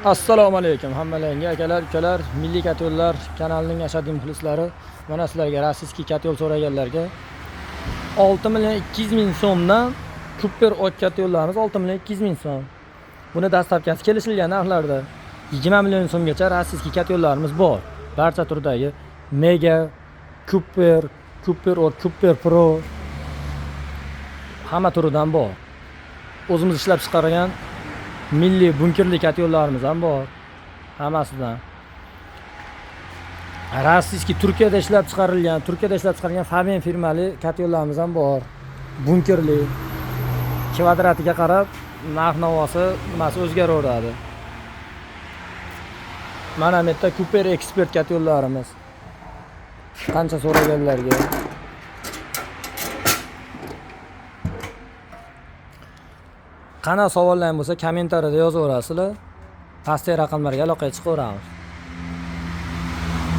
Assalomu alaykum hammalarga akalar, ukalar, Milliy Katyollar kanalining ashaddiy muxlislari. Mana sizlarga rossiyskiy katyol so'raganlarga 6.200.000 so'mdan Cooper ot katyollarimiz 6.200.000 so'm. Buni dastlabkasi kelishilgan narxlarda 20 million so'mgacha rossiyskiy katyollarimiz bor. Barcha turdagi Mega, Cooper ot, Cooper Pro hamma turidan bor. O'zimiz ishlab chiqargan milliy bunkerli katyollarimiz ham bor. Hammasidan. Rossiyskiy Turkiyada ishlab chiqarilgan Fabian firmali katyollarimiz ham bor. Bunkerli. Kvadratiga qarab narx-navosi nimasi o'zgaraveradi. Mana bu yerda Cooper Expert katyollarimiz. Qancha so'raganlarga. Qana savollaring bo'lsa kommentariyada yozaverasizlar. Pastdagi raqamlarga aloqaga chiqaveramiz.